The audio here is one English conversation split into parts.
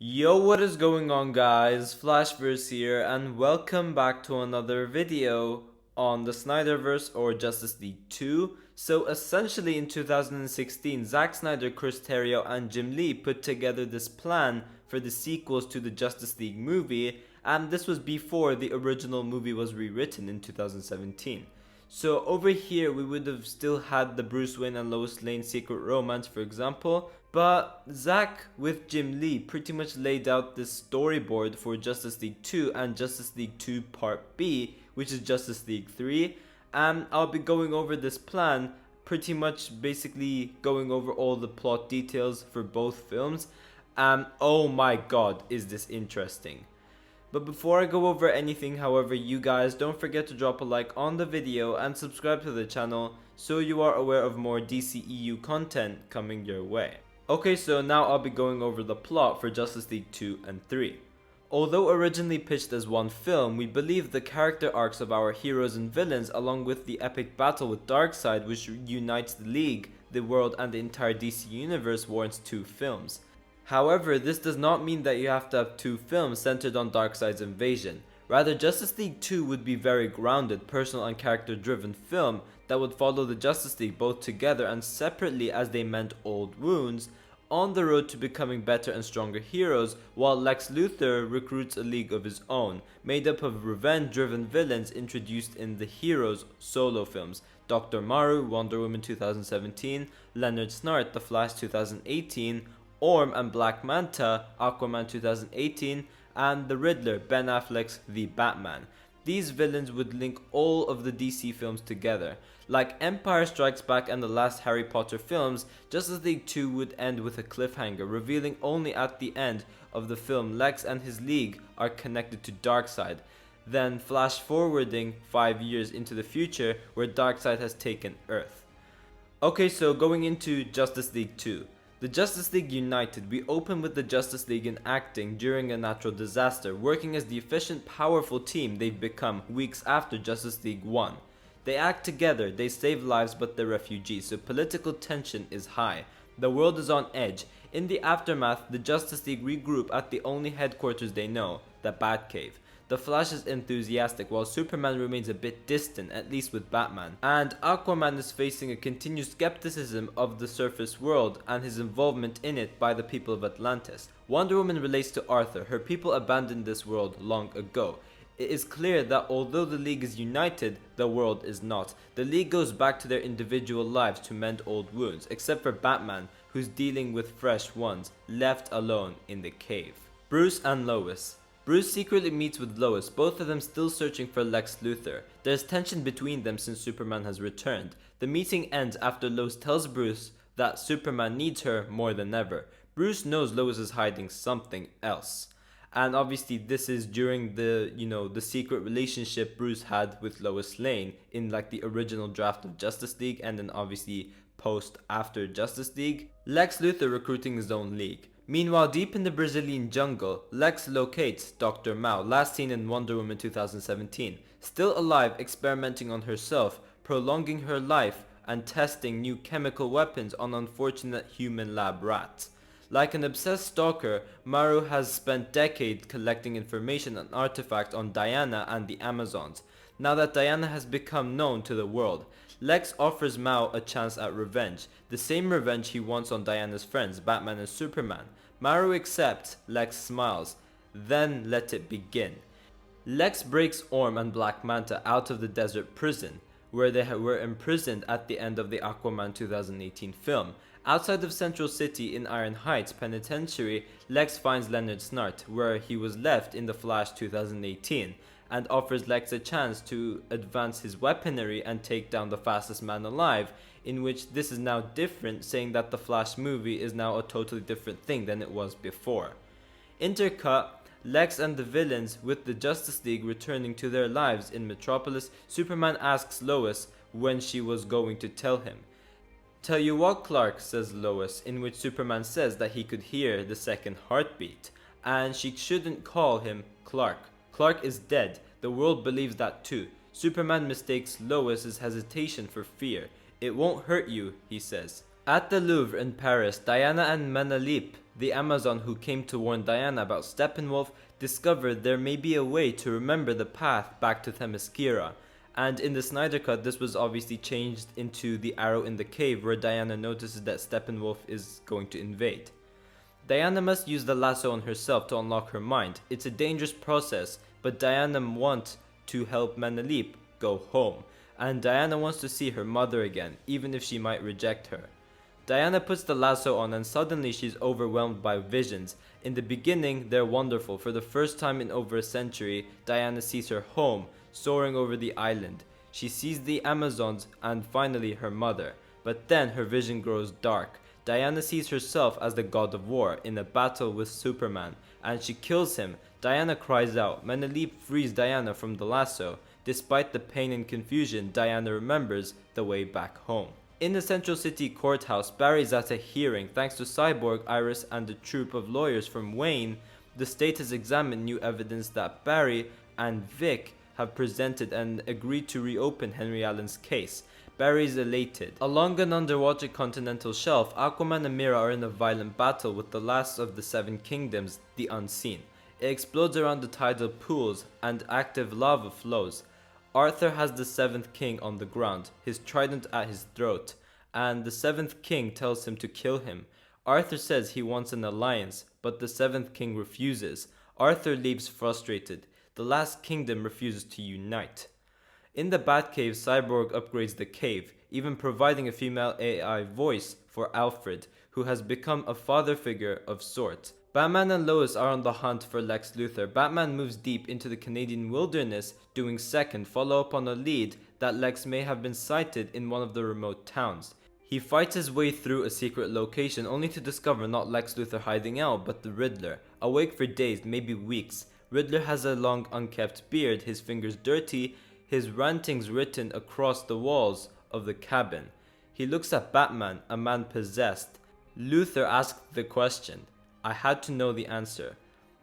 Yo, what is going on, guys? Flashverse here, and welcome back to another video on the Snyderverse or Justice League 2. So essentially in 2016, Zack Snyder, Chris Terrio, and Jim Lee put together this plan for the sequels to the Justice League movie, and this was before the original movie was rewritten in 2017. So over here we would have still had the Bruce Wayne and Lois Lane secret romance, for example, but Zack with Jim Lee pretty much laid out this storyboard for Justice League 2 and Justice League 2 Part B, which is Justice League 3, and I'll be going over this plan, pretty much basically going over all the plot details for both films, and oh my god, is this interesting. But before I go over anything, however, you guys don't forget to drop a like on the video and subscribe to the channel so you are aware of more DCEU content coming your way. Okay, so now I'll be going over the plot for Justice League 2 and 3. Although originally pitched as one film, we believe the character arcs of our heroes and villains along with the epic battle with Darkseid, which unites the League, the world and the entire DC universe, warrants 2 films. However, this does not mean that you have to have 2 films centered on Darkseid's invasion. Rather, Justice League 2 would be very grounded, personal and character driven film that would follow the Justice League both together and separately as they mend old wounds, on the road to becoming better and stronger heroes, while Lex Luthor recruits a league of his own, made up of revenge driven villains introduced in the Heroes solo films, Dr. Maru, Wonder Woman 2017, Leonard Snart, The Flash 2018, Orm and Black Manta, Aquaman 2018, and the Riddler, Ben Affleck's The Batman. These villains would link all of the DC films together. Like Empire Strikes Back and the last Harry Potter films, Justice League 2 would end with a cliffhanger, revealing only at the end of the film Lex and his league are connected to Darkseid, then flash forwarding 5 years into the future where Darkseid has taken Earth. Okay, so going into Justice League 2. The Justice League united. We open with the Justice League in acting during a natural disaster, working as the efficient, powerful team they've become weeks after Justice League 1. They act together, they save lives but they're refugees, so political tension is high. The world is on edge. In the aftermath, the Justice League regroup at the only headquarters they know, the Batcave. The Flash is enthusiastic while Superman remains a bit distant, at least with Batman. And Aquaman is facing a continued skepticism of the surface world and his involvement in it by the people of Atlantis. Wonder Woman relates to Arthur. Her people abandoned this world long ago. It is clear that although the League is united, the world is not. The League goes back to their individual lives to mend old wounds, except for Batman, who's dealing with fresh ones, left alone in the cave. Bruce and Lois. Bruce secretly meets with Lois, both of them still searching for Lex Luthor. There's tension between them since Superman has returned. The meeting ends after Lois tells Bruce that Superman needs her more than ever. Bruce knows Lois is hiding something else. And obviously this is during the secret relationship Bruce had with Lois Lane in like the original draft of Justice League, and then obviously post after Justice League. Lex Luthor recruiting his own league. Meanwhile, deep in the Brazilian jungle, Lex locates Dr. Mao, last seen in Wonder Woman 2017. Still alive, experimenting on herself, prolonging her life, and testing new chemical weapons on unfortunate human lab rats. Like an obsessed stalker, Maru has spent decades collecting information and artifacts on Diana and the Amazons. Now that Diana has become known to the world, Lex offers Mao a chance at revenge, the same revenge he wants on Diana's friends, Batman and Superman. Maru accepts, Lex smiles, then let it begin. Lex breaks Orm and Black Manta out of the desert prison, where they were imprisoned at the end of the Aquaman 2018 film. Outside of Central City in Iron Heights Penitentiary, Lex finds Leonard Snart, where he was left in The Flash 2018, and offers Lex a chance to advance his weaponry and take down the fastest man alive, in which this is now different, saying that the Flash movie is now a totally different thing than it was before. Intercut, Lex and the villains with the Justice League returning to their lives in Metropolis. Superman asks Lois when she was going to tell him. "Tell you what, Clark," says Lois, in which Superman says that he could hear the second heartbeat, and she shouldn't call him Clark. Clark is dead. The world believes that too. Superman mistakes Lois's hesitation for fear. "It won't hurt you," he says. At the Louvre in Paris, Diana and Manalip The Amazon who came to warn Diana about Steppenwolf discovered there may be a way to remember the path back to Themyscira, and in the Snyder Cut this was obviously changed into the arrow in the cave where Diana notices that Steppenwolf is going to invade. Diana must use the lasso on herself to unlock her mind. It's a dangerous process, but Diana wants to help Manalip go home, and Diana wants to see her mother again, even if she might reject her. Diana puts the lasso on and suddenly she's overwhelmed by visions. In the beginning, they're wonderful. For the first time in over a century, Diana sees her home, soaring over the island. She sees the Amazons and finally her mother. But then her vision grows dark. Diana sees herself as the god of war in a battle with Superman, and she kills him. Diana cries out. Manalip frees Diana from the lasso. Despite the pain and confusion, Diana remembers the way back home. In the Central City courthouse, Barry's at a hearing. Thanks to Cyborg, Iris, and a troupe of lawyers from Wayne, the state has examined new evidence that Barry and Vic have presented and agreed to reopen Henry Allen's case. Barry is elated. Along an underwater continental shelf, Aquaman and Mera are in a violent battle with the last of the Seven Kingdoms, the Unseen. It explodes around the tidal pools and active lava flows. Arthur has the Seventh King on the ground, his trident at his throat, and the Seventh King tells him to kill him. Arthur says he wants an alliance, but the Seventh King refuses. Arthur leaves frustrated. The last kingdom refuses to unite. In the Batcave, Cyborg upgrades the cave, even providing a female AI voice for Alfred, who has become a father figure of sorts. Batman and Lois are on the hunt for Lex Luthor. Batman moves deep into the Canadian wilderness, doing second follow-up on a lead that Lex may have been sighted in one of the remote towns. He fights his way through a secret location only to discover not Lex Luthor hiding out, but the Riddler. Awake for days, maybe weeks. Riddler has a long unkempt beard, his fingers dirty, his rantings written across the walls of the cabin. He looks at Batman, a man possessed. Luthor asked the question. I had to know the answer.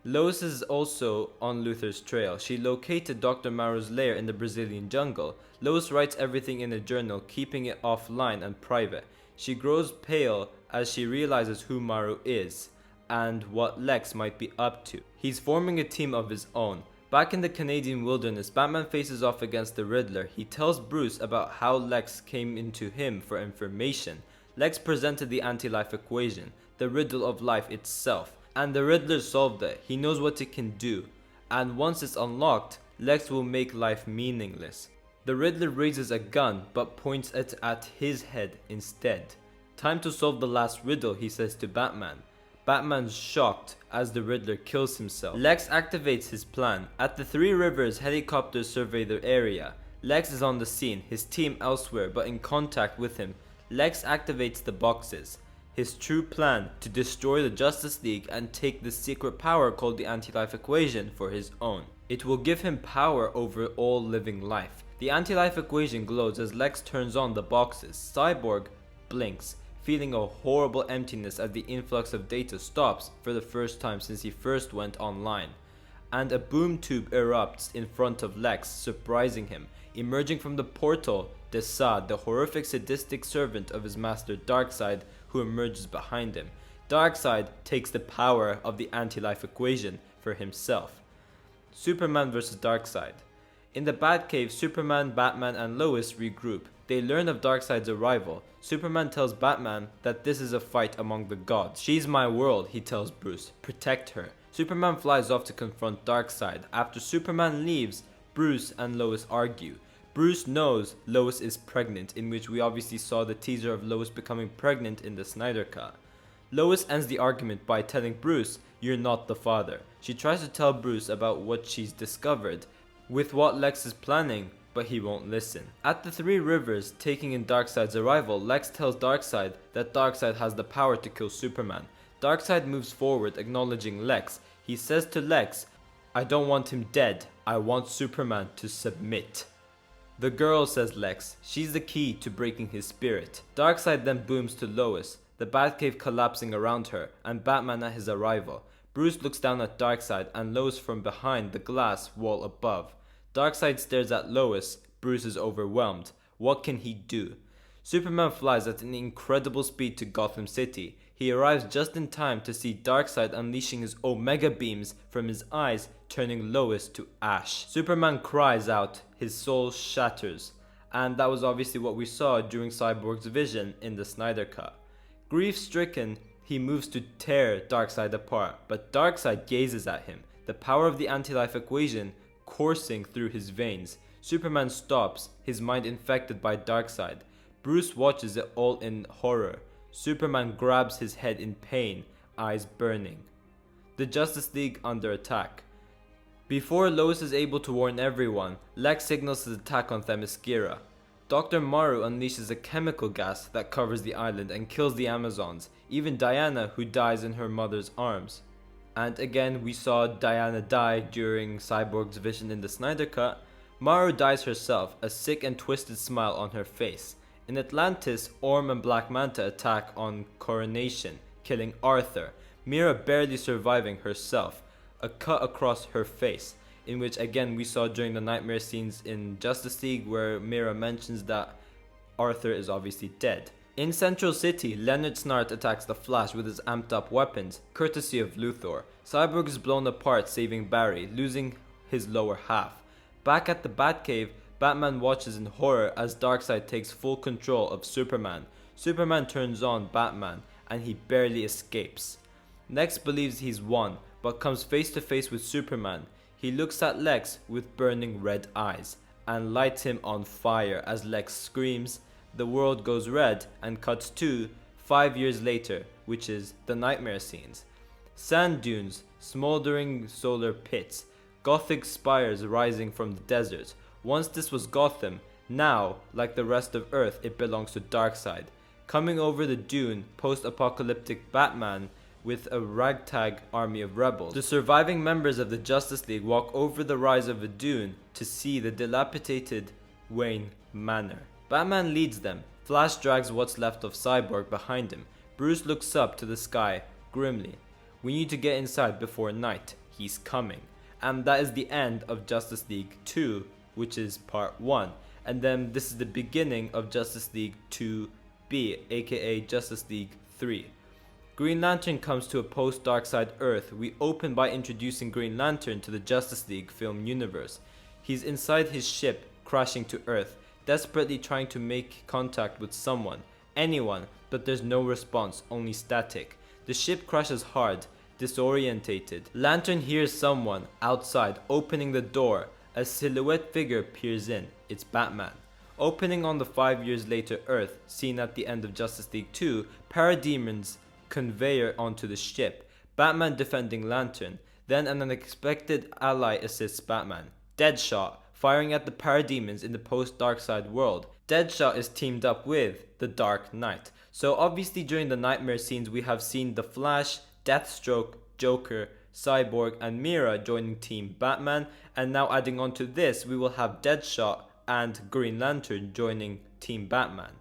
Lois is also on Luthor's trail. She located Dr. Maru's lair in the Brazilian jungle. Lois writes everything in a journal, keeping it offline and private. She grows pale as she realizes who Maru is and what Lex might be up to. He's forming a team of his own. Back in the Canadian wilderness, Batman faces off against the Riddler. He tells Bruce about how Lex came into him for information. Lex presented the anti-life equation, the riddle of life itself, and the Riddler solved it. He knows what it can do, and once it's unlocked, Lex will make life meaningless. The Riddler raises a gun but points it at his head instead. Time to solve the last riddle, he says to Batman. Batman's shocked as the Riddler kills himself. Lex activates his plan. At the Three Rivers, helicopters survey the area. Lex is on the scene, his team elsewhere but in contact with him. Lex activates the boxes. His true plan to destroy the Justice League and take the secret power called the anti-life equation for his own. It will give him power over all living life. The anti-life equation glows as Lex turns on the boxes. Cyborg blinks, feeling a horrible emptiness as the influx of data stops for the first time since he first went online. And a boom tube erupts in front of Lex, surprising him. Emerging from the portal, DaSaad, the horrific sadistic servant of his master Darkseid, who emerges behind him. Darkseid takes the power of the anti-life equation for himself. Superman vs. Darkseid. In the Batcave, Superman, Batman, and Lois regroup. They learn of Darkseid's arrival. Superman tells Batman that this is a fight among the gods. She's my world, he tells Bruce. Protect her. Superman flies off to confront Darkseid. After Superman leaves, Bruce and Lois argue. Bruce knows Lois is pregnant, in which we obviously saw the teaser of Lois becoming pregnant in the Snyder Cut. Lois ends the argument by telling Bruce, "You're not the father." She tries to tell Bruce about what she's discovered, with what Lex is planning, but he won't listen. At the Three Rivers, taking in Darkseid's arrival, Lex tells Darkseid that Darkseid has the power to kill Superman. Darkseid moves forward, acknowledging Lex. He says to Lex, "I don't want him dead, I want Superman to submit." The girl, says Lex, she's the key to breaking his spirit. Darkseid then booms to Lois, the Batcave collapsing around her, and Batman at his arrival. Bruce looks down at Darkseid and Lois from behind the glass wall above. Darkseid stares at Lois. Bruce is overwhelmed. What can he do? Superman flies at an incredible speed to Gotham City. He arrives just in time to see Darkseid unleashing his Omega beams from his eyes, turning Lois to ash. Superman cries out, his soul shatters, and that was obviously what we saw during Cyborg's vision in the Snyder Cut. Grief-stricken, he moves to tear Darkseid apart, but Darkseid gazes at him, the power of the anti-life equation coursing through his veins. Superman stops, his mind infected by Darkseid. Bruce watches it all in horror. Superman grabs his head in pain, eyes burning. The Justice League under attack. Before Lois is able to warn everyone, Lex signals his attack on Themyscira. Dr. Maru unleashes a chemical gas that covers the island and kills the Amazons, even Diana, who dies in her mother's arms. And again, we saw Diana die during Cyborg's vision in the Snyder Cut. Maru dies herself, a sick and twisted smile on her face. In Atlantis, Orm and Black Manta attack on Coronation, killing Arthur, Mira barely surviving herself, a cut across her face, in which again we saw during the Knightmare scenes in Justice League where Mira mentions that Arthur is obviously dead. In Central City, Leonard Snart attacks the Flash with his amped up weapons, courtesy of Luthor. Cyborg is blown apart, saving Barry, losing his lower half. Back at the Batcave, Batman watches in horror as Darkseid takes full control of Superman. Superman turns on Batman, and he barely escapes. Lex believes he's won, but comes face to face with Superman. He looks at Lex with burning red eyes, and lights him on fire as Lex screams. The world goes red and cuts to 5 years later, which is the Knightmare scenes. Sand dunes, smoldering solar pits, Gothic spires rising from the desert. Once this was Gotham, now, like the rest of Earth, it belongs to Darkseid. Coming over the dune, post-apocalyptic Batman with a ragtag army of rebels. The surviving members of the Justice League walk over the rise of a dune to see the dilapidated Wayne Manor. Batman leads them. Flash drags what's left of Cyborg behind him. Bruce looks up to the sky grimly. We need to get inside before night. He's coming. And that is the end of Justice League 2, which is part 1. And then this is the beginning of Justice League 2B, aka Justice League 3. Green Lantern comes to a post-Darkseid Earth. We open by introducing Green Lantern to the Justice League film universe. He's inside his ship, crashing to Earth, desperately trying to make contact with someone, anyone, but there's no response, only static. The ship crashes hard, disorientated. Lantern hears someone outside opening the door. A silhouette figure peers in. It's Batman. Opening on the 5 years later Earth, seen at the end of Justice League 2, parademons conveyor onto the ship. Batman defending Lantern. Then an unexpected ally assists Batman. Deadshot, firing at the parademons in the post-Darkseid world. Deadshot is teamed up with the Dark Knight. So obviously during the Knightmare scenes we have seen the Flash, Deathstroke, Joker, Cyborg and Mira joining Team Batman, and now adding on to this we will have Deadshot and Green Lantern joining Team Batman.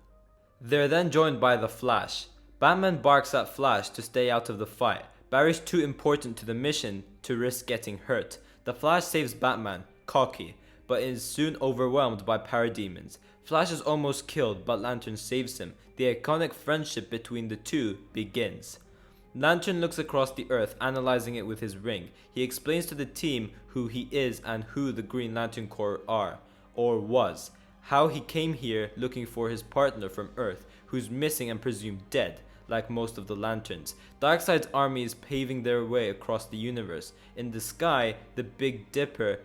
They're then joined by the Flash. Batman barks at Flash to stay out of the fight. Barry's too important to the mission to risk getting hurt. The Flash saves Batman, cocky, but is soon overwhelmed by parademons. Flash is almost killed, but Lantern saves him. The iconic friendship between the two begins. Lantern looks across the Earth, analyzing it with his ring. He explains to the team who he is and who the Green Lantern Corps are, or was. How he came here looking for his partner from Earth, who's missing and presumed dead, like most of the Lanterns. Darkseid's army is paving their way across the universe. In the sky, the Big Dipper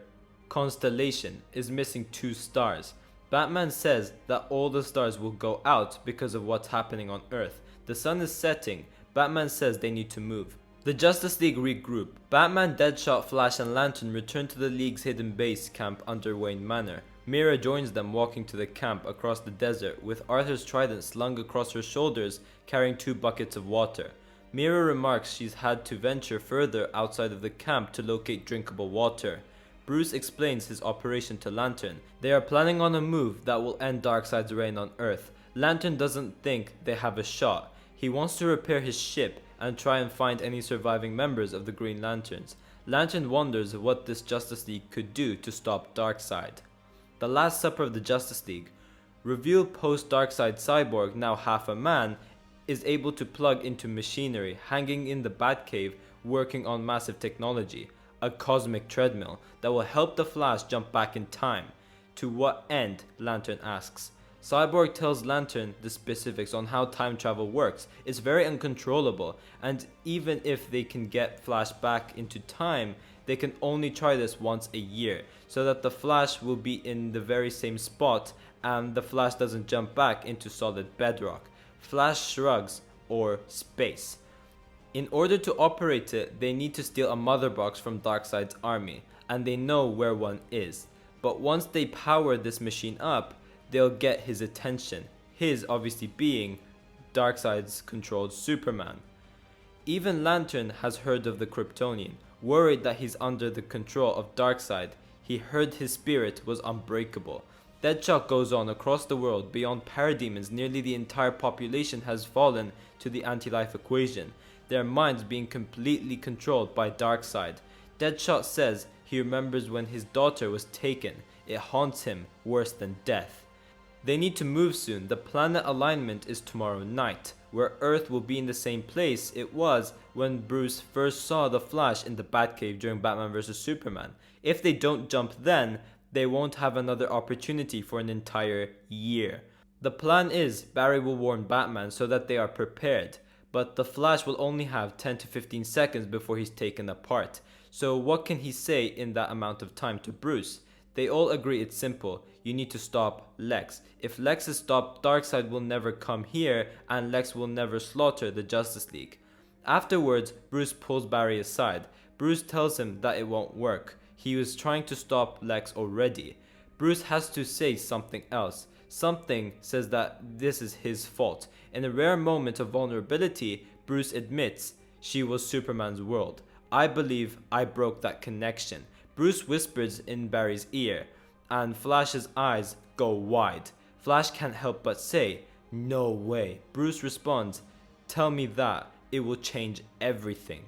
constellation is missing 2 stars. Batman says that all the stars will go out because of what's happening on Earth. The sun is setting. Batman says they need to move. The Justice League regroup. Batman, Deadshot, Flash and Lantern return to the League's hidden base camp under Wayne Manor. Mira joins them walking to the camp across the desert with Arthur's trident slung across her shoulders, carrying 2 buckets of water. Mira remarks she's had to venture further outside of the camp to locate drinkable water. Bruce explains his operation to Lantern. They are planning on a move that will end Darkseid's reign on Earth. Lantern doesn't think they have a shot. He wants to repair his ship and try and find any surviving members of the Green Lanterns. Lantern wonders what this Justice League could do to stop Darkseid. The Last Supper of the Justice League. Reveal post Darkseid cyborg, now half a man, is able to plug into machinery hanging in the Batcave working on massive technology, a cosmic treadmill that will help the Flash jump back in time. To what end? Lantern asks. Cyborg tells Lantern the specifics on how time travel works. It's very uncontrollable, and even if they can get Flash back into time, they can only try this once a year, so that the Flash will be in the very same spot and the Flash doesn't jump back into solid bedrock. Flash shrugs, or space. In order to operate it, they need to steal a mother box from Darkseid's army, and they know where one is. But once they power this machine up, they'll get his attention, his obviously being Darkseid's controlled Superman. Even Lantern has heard of the Kryptonian, worried that he's under the control of Darkseid. He heard his spirit was unbreakable. Deadshot goes on across the world. Beyond parademons, nearly the entire population has fallen to the anti-life equation, their minds being completely controlled by Darkseid. Deadshot says he remembers when his daughter was taken. It haunts him worse than death. They need to move soon. The planet alignment is tomorrow night, where Earth will be in the same place it was when Bruce first saw the Flash in the Batcave during Batman vs Superman. If they don't jump then, they won't have another opportunity for an entire year. The plan is Barry will warn Batman so that they are prepared, but the Flash will only have 10 to 15 seconds before he's taken apart. So what can he say in that amount of time to Bruce? They all agree it's simple. You need to stop Lex. If Lex is stopped, Darkseid will never come here and Lex will never slaughter the Justice League. Afterwards, Bruce pulls Barry aside. Bruce tells him that it won't work. He was trying to stop Lex already. Bruce has to say something else. Something says that this is his fault. In a rare moment of vulnerability, Bruce admits she was Superman's world. I believe I broke that connection. Bruce whispers in Barry's ear, and Flash's eyes go wide. Flash can't help but say, "No way." Bruce responds, "Tell me that. It will change everything."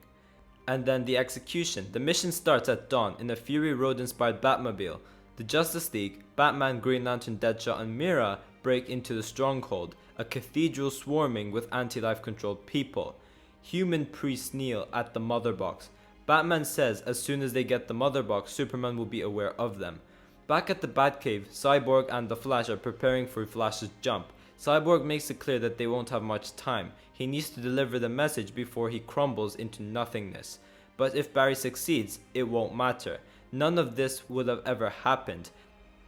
And then the execution. The mission starts at dawn in a Fury Road-inspired Batmobile. The Justice League, Batman, Green Lantern, Deadshot, and Mira break into the Stronghold, a cathedral swarming with anti-life controlled people. Human priests kneel at the Mother Box. Batman says as soon as they get the Mother Box, Superman will be aware of them. Back at the Batcave, Cyborg and the Flash are preparing for Flash's jump. Cyborg makes it clear that they won't have much time. He needs to deliver the message before he crumbles into nothingness. But if Barry succeeds, it won't matter. None of this would have ever happened.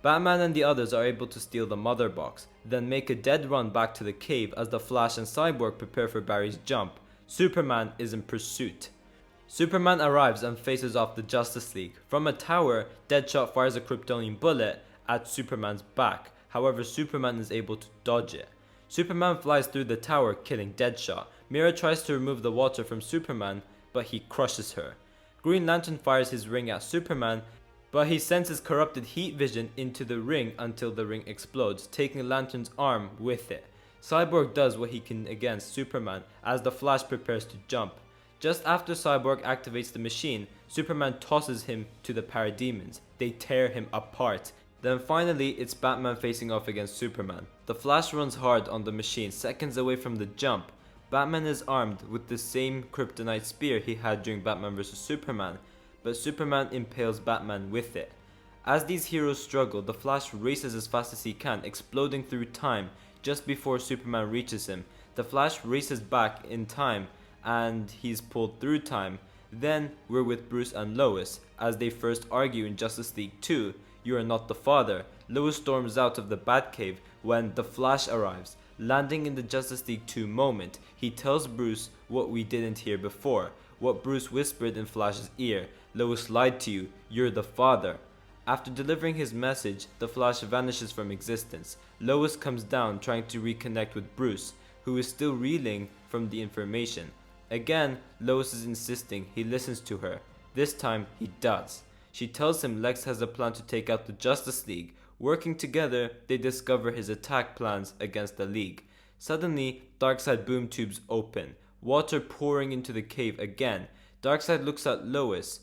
Batman and the others are able to steal the Mother Box, then make a dead run back to the cave as the Flash and Cyborg prepare for Barry's jump. Superman is in pursuit. Superman arrives and faces off the Justice League. From a tower, Deadshot fires a Kryptonian bullet at Superman's back. However, Superman is able to dodge it. Superman flies through the tower, killing Deadshot. Mira tries to remove the water from Superman, but he crushes her. Green Lantern fires his ring at Superman, but he sends his corrupted heat vision into the ring until the ring explodes, taking Lantern's arm with it. Cyborg does what he can against Superman as the Flash prepares to jump. Just after Cyborg activates the machine, Superman tosses him to the parademons. They tear him apart. Then finally, it's Batman facing off against Superman. The Flash runs hard on the machine, seconds away from the jump. Batman is armed with the same kryptonite spear he had during Batman vs Superman, but Superman impales Batman with it. As these heroes struggle, the Flash races as fast as he can, exploding through time just before Superman reaches him. The Flash races back in time and he's pulled through time. Then we're with Bruce and Lois as they first argue in Justice League 2. You are not the father. Lois storms out of the Batcave when the Flash arrives. Landing in the Justice League 2 moment, he tells Bruce what we didn't hear before, what Bruce whispered in Flash's ear. Lois lied to you. You're the father. After delivering his message, the Flash vanishes from existence. Lois comes down trying to reconnect with Bruce, who is still reeling from the information. Again, Lois is insisting he listens to her. This time, he does. She tells him Lex has a plan to take out the Justice League. Working together, they discover his attack plans against the League. Suddenly, Darkseid boom tubes open, water pouring into the cave again. Darkseid looks at Lois.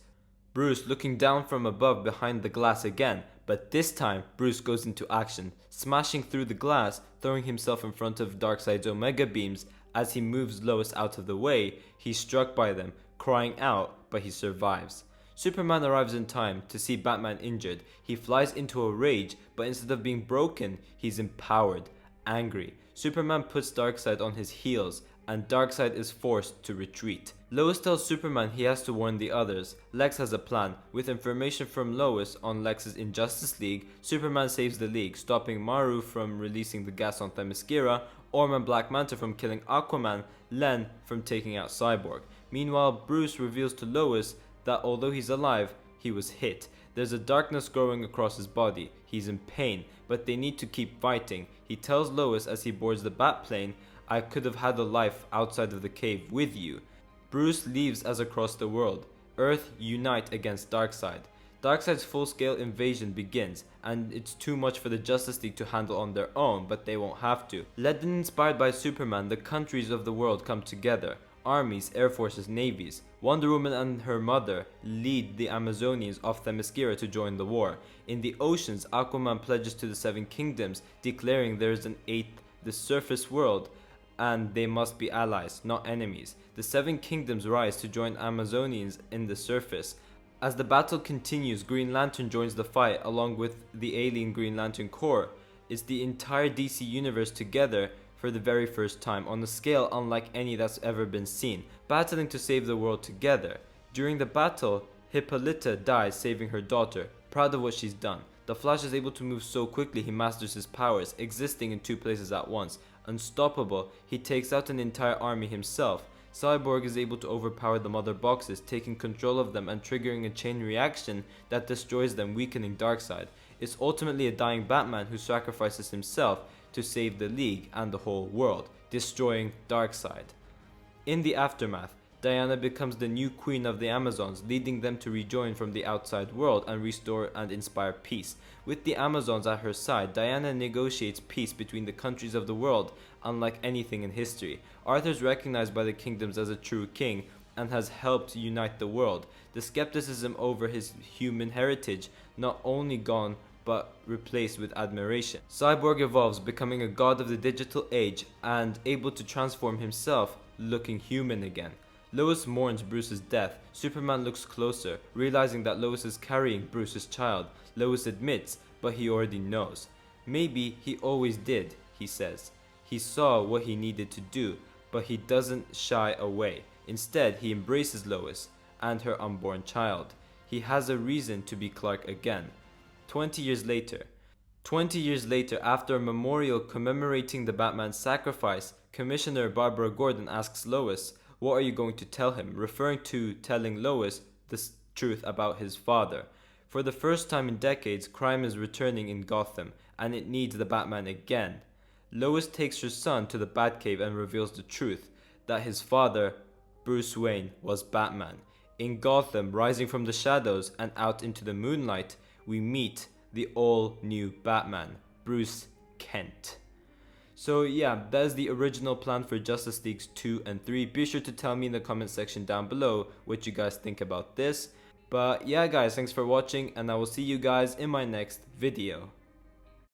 Bruce looking down from above behind the glass again. but this time Bruce goes into action, smashing through the glass, throwing himself in front of Darkseid's Omega beams. As he moves Lois out of the way, he's struck by them, crying out, but he survives. Superman arrives in time to see Batman injured. He flies into a rage, but instead of being broken, he's empowered, angry. Superman puts Darkseid on his heels, and Darkseid is forced to retreat. Lois tells Superman he has to warn the others. Lex has a plan. With information from Lois on Lex's Injustice League, Superman saves the League, stopping Maru from releasing the gas on Themyscira, Orm and Black Manta from killing Aquaman, Len from taking out Cyborg. Meanwhile, Bruce reveals to Lois that although he's alive, he was hit. There's a darkness growing across his body. He's in pain, but they need to keep fighting. He tells Lois as he boards the Batplane, "I could have had a life outside of the cave with you." Bruce leaves as across the world. Earth unite against Darkseid. Darkseid's full-scale invasion begins, and it's too much for the Justice League to handle on their own, but they won't have to. Led and inspired by Superman, the countries of the world come together. Armies, air forces, navies. Wonder Woman and her mother lead the Amazonians off Themyscira to join the war. In the oceans, Aquaman pledges to the Seven Kingdoms, declaring there is an eighth, the surface world, and they must be allies, not enemies. The Seven Kingdoms rise to join Amazonians in the surface. As the battle continues, Green Lantern joins the fight along with the alien Green Lantern Corps. It's the entire DC universe together for the very first time, on a scale unlike any that's ever been seen, battling to save the world together. During the battle, Hippolyta dies, saving her daughter. Proud of what she's done, the Flash is able to move so quickly he masters his powers, existing in two places at once. Unstoppable, he takes out an entire army himself. Cyborg is able to overpower the mother boxes, taking control of them and triggering a chain reaction that destroys them, weakening Darkseid. It's ultimately a dying Batman who sacrifices himself to save the League and the whole world, destroying Darkseid. In the aftermath, Diana becomes the new queen of the Amazons, leading them to rejoin from the outside world and restore and inspire peace. With the Amazons at her side, Diana negotiates peace between the countries of the world, unlike anything in history. Arthur's recognized by the kingdoms as a true king and has helped unite the world. The skepticism over his human heritage not only gone but replaced with admiration. Cyborg evolves, becoming a god of the digital age and able to transform himself, looking human again. Lois mourns Bruce's death. Superman looks closer, realizing that Lois is carrying Bruce's child. Lois admits, but he already knows. Maybe he always did, he says. He saw what he needed to do, but he doesn't shy away. Instead, he embraces Lois and her unborn child. He has a reason to be Clark again. 20 years later, after a memorial commemorating the Batman's sacrifice, Commissioner Barbara Gordon asks Lois, "What are you going to tell him?" referring to telling Lois the truth about his father. For the first time in decades, crime is returning in Gotham, and it needs the Batman again. Lois takes her son to the Batcave and reveals the truth, that his father, Bruce Wayne, was Batman. In Gotham, rising from the shadows and out into the moonlight, we meet the all-new Batman, Bruce Kent. So yeah, that is the original plan for Justice Leagues 2 and 3. Be sure to tell me in the comment section down below what you guys think about this. But yeah guys, thanks for watching, and I will see you guys in my next video.